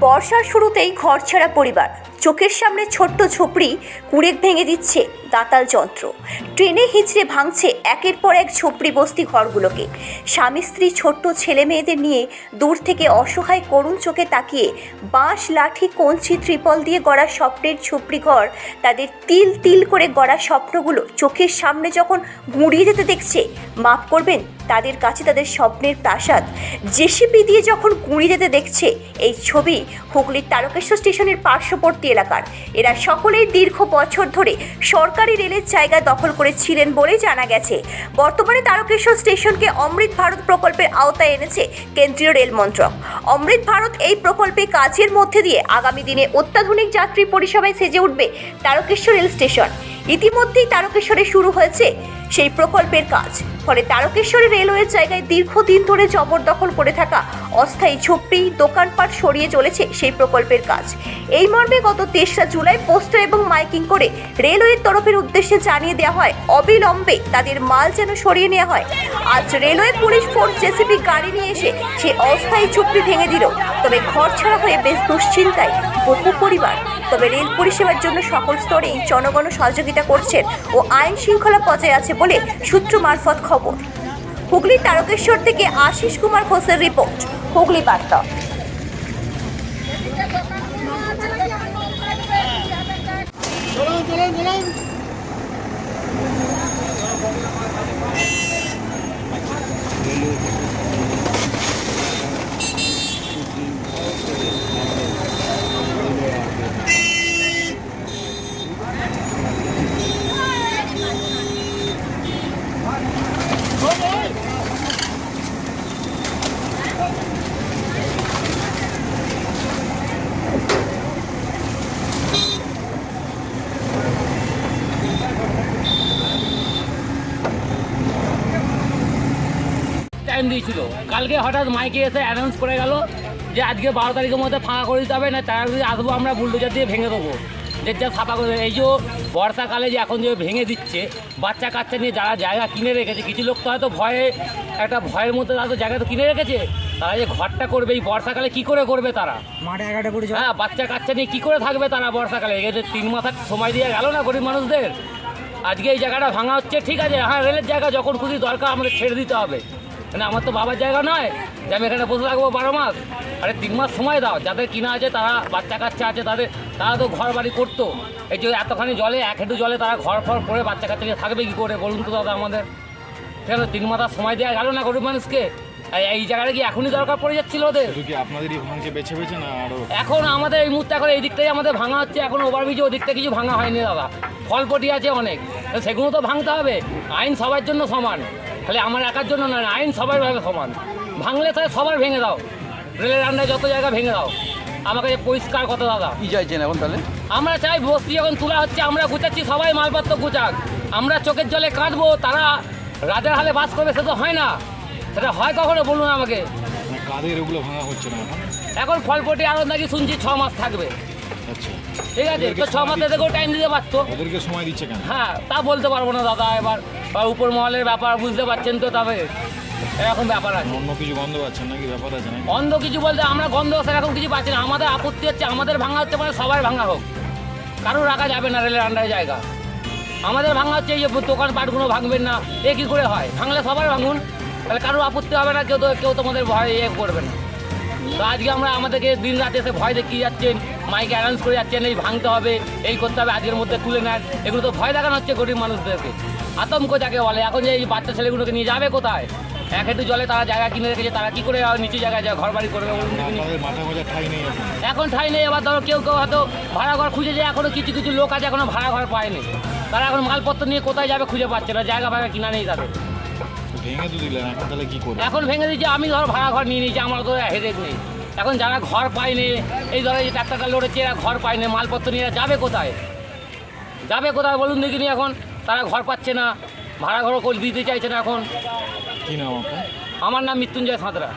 বর্ষার শুরুতেই ঘরছাড়া পরিবার, চোখের সামনে ছোট্ট ঝুপড়ি কুড়েক ভেঙে দিচ্ছে দাতাল যন্ত্র। ট্রেনে হিঁচড়ে ভাঙছে একের পর এক ঝুপড়ি বস্তি ঘরগুলোকে। স্বামী স্ত্রী ছোট্ট ছেলে মেয়েদের নিয়ে দূর থেকে অসহায় করুণ চোখে তাকিয়ে বাঁশ, লাঠি, কঞ্চি, ত্রিপল দিয়ে গড়া স্বপ্নের ঝুপড়ি ঘর, তাদের তিল তিল করে গড়া স্বপ্নগুলো চোখের সামনে যখন গুঁড়িয়ে যেতে দেখছে, মাফ করবেন, তাদের কাছে তাদের স্বপ্নের প্রাসাদ জেসিপি দিয়ে যখন গুঁড়িয়ে যেতে দেখছে। এই ছবি হুগলির তারকেশ্বর স্টেশনের পার্শ্ববর্তী এলাকার। এরা সকলেই দীর্ঘ বছর ধরে সরকারি রেলের জায়গা দখল করেছিলেন বলে জানা গেছে। বর্তমানে তারকেশ্বর স্টেশনকে অমৃত ভারত প্রকল্পের আওতায় এনেছে কেন্দ্রীয় রেল মন্ত্রক। অমৃত ভারত এই প্রকল্পে কাজের মধ্যে দিয়ে আগামী দিনে অত্যাধুনিক যাত্রী পরিষেবায় সেজে উঠবে তারকেশ্বর রেল স্টেশন। ইতিমধ্যেই তারকেশ্বরে শুরু হয়েছে সেই প্রকল্পের কাজ। ফলে তারকেশ্বরে রেলওয়ের জায়গায় দীর্ঘদিন ধরে জবরদখল করে থাকা অস্থায়ী ঝুপড়ি, দোকানপাট সরিয়ে চলেছে সেই প্রকল্পের কাজ। এই মর্মে গত ৩রা জুলাই পোস্টার এবং মাইকিং করে রেলওয়ের তরফের উদ্দেশ্যে জানিয়ে দেওয়া হয় অবিলম্বে তাদের মাল যেন সরিয়ে নেওয়া হয়। আজ রেলওয়ে পুলিশ ফোর্স জেসিপি গাড়ি নিয়ে এসে সেই অস্থায়ী ঝুপড়ি ভেঙে দিল। তবে ঘর ছাড়া হয়ে বেশ দুশ্চিন্তায় বহু পরিবার। তবে রেল পরিষেবার জন্য সকল স্তরেই জনগণ সহযোগিতা করছেন ও আইন শৃঙ্খলা বজায় আছে বলে সূত্র মারফত খবর। হুগলি তারকেশ্বর থেকে আশিস কুমার ঘোষের রিপোর্ট, হুগলি বার্তা। টাইম দিয়েছিল, কালকে হঠাৎ মাইকে এসে অ্যানাউন্স করে গেল যে আজকে 12 তারিখের মধ্যে ফাঁকা করে দিতে হবে, না তারা যদি আসবো আমরা বুলডোজার দিয়ে ভেঙে দেবো, যেটা ছাপা করে। এই যে বর্ষাকালে যে এখন যে ভেঙে দিচ্ছে, বাচ্চা কাচ্চা নিয়ে যারা জায়গা কিনে রেখেছে, কিছু লোক তো হয়তো ভয়ের মধ্যে তারা তো জায়গা তো কিনে রেখেছে, তারা যে ঘরটা করবে এই বর্ষাকালে কি করে করবে তারা? মাঠে একাটা পড়েছে। হ্যাঁ, বাচ্চা কাচ্চা নিয়ে কী করে থাকবে তারা বর্ষাকালে? এদের 3 মাস সময় দিয়ে গেল না গরিব মানুষদের। আজকে এই জায়গাটা ভাঙা হচ্ছে, ঠিক আছে, হ্যাঁ রেলের জায়গা যখন খুশি দরকার আমাদের ছেড়ে দিতে হবে, মানে আমার তো বাবার জায়গা নয় যে আমি এখানে বসে থাকবো 12 মাস। আরে 3 মাস সময় দাও, যাদের কিনা আছে তারা বাচ্চা কাচ্চা আছে তারা তো ঘর বাড়ি করতো। এই যে এতখানি জলে, 1 হাঁটু জলে তারা ঘর ফর করে বাচ্চা কাচ্চা নিয়ে থাকবে কী করে বলুন তো দাদা আমাদের? ঠিক আছে, 3 মাস সময় দেওয়া গেল না গরিব মানুষকে। এই জায়গাটা কি এখনই দরকার পড়ে যাচ্ছিল ওদের? আপনাদেরই ভাঙছে বেছে বেছে না আরো? এখন আমাদের এই মুহূর্তে এখন এই দিকটাই আমাদের ভাঙা হচ্ছে, এখন ওভারব্রিজে ওদিকটা কিছু ভাঙা হয়নি দাদা, ফলপটি আছে অনেক, সেগুলো তো ভাঙতে হবে। আইন সবার জন্য সমান, খালি আমার একার জন্য নয়, আইন সবার ভাবে সমান। ভাঙলে তাহলে সবার ভেঙে দাও, রেলের আন্ডারে যত জায়গা ভেঙে দাও। আমাকে পরিষ্কার কথা দাদা, কি চাইছেন এখন তাহলে? আমরা চাই বস্তি যখন তোলা হচ্ছে আমরা গুছাচ্ছি, সবাই মালপত্র গুছাক। আমরা চোখের জলে কাঁদবো, তারা রাজার হালে বাস করবে, সে তো হয় না। সেটা হয় কখনো বলুন আমাকে? কাদের ওগুলো ভাঙা হচ্ছে না এখন ফলপটি আরো নাকি শুনছি 6 মাস থাকবে। আচ্ছা, ঠিক আছে, তো 6 মাস এদেরকেও টাইম দিতে পারতো। ওদেরকে সময় দিচ্ছে কেন? হ্যাঁ, তা বলতে পারবো না দাদা। এবার উপর মহলের ব্যাপার বুঝতে পারছেন তো, তবে এরকম ব্যাপার আছে। অন্য কিছু গন্ধ পাচ্ছেন নাকি? ব্যাপার আছে না অন্ধ কিছু বলতে আমরা গন্ধ সেরকম কিছু পাচ্ছি না। আমাদের আপত্তি হচ্ছে আমাদের ভাঙা হচ্ছে, মানে সবাই ভাঙা হোক, কারোর রাখা যাবে না রেলের আন্ডারে জায়গা। আমাদের ভাঙা হচ্ছে, এই যে দোকানপাটগুলো ভাঙবেন না, এ কী করে হয়? ভাঙলে সবাই ভাঙুন, তাহলে কারোর আপত্তি হবে না, কেউ তোমাদের ভয় করবে না। তো আজকে আমাদেরকে দিন রাতে এসে ভয় দেখিয়ে যাচ্ছেন, মাইকে অ্যানাউন্স করে যাচ্ছেন এই ভাঙতে হবে, এই করতে হবে, আজকের মধ্যে তুলে নেন। এগুলো তো ভয় দেখানো হচ্ছে গরিব মানুষদেরকে, আতঙ্ক যাকে বলে। এখন যে এই বাচ্চা ছেলেগুলোকে নিয়ে যাবে কোথায়? 1 হাঁটু জলে তারা জায়গা কিনে রেখেছে, তারা কী করে নিচু জায়গায় যায় ঘর বাড়ি করবে? মাথা গোজা ঠাই নেই এখন ঠাই নেই। এবার ধরো কেউ হয়তো ভাড়া ঘর খুঁজে যায়, এখনও কিছু কিছু লোক আছে এখনও ভাড়া ঘর পায়নি, তারা এখন মালপত্র নিয়ে কোথায় যাবে খুঁজে পাচ্ছে না, জায়গা ফায়গা কিনা নেই তাদের। ভেঙে তো দিলেন, এখন তাহলে কি করবে? এখন ভেঙে দিচ্ছে, আমি ধরো ভাড়া ঘর নিয়ে নিয়েছি, আমার তো হেডেক নেই। এখন যারা ঘর পায়নি, এই ধরো যে ট্রাক্টরটা লড়েছে, এরা ঘর পায়নি, মালপত্র নিয়ে যাবে কোথায়? বলুন দেখিনি? এখন তারা ঘর পাচ্ছে না, ভাড়া ঘরও দিতে চাইছে না এখন। কি নাম আপনার? আমার নাম মৃত্যুঞ্জয় সাঁতরা।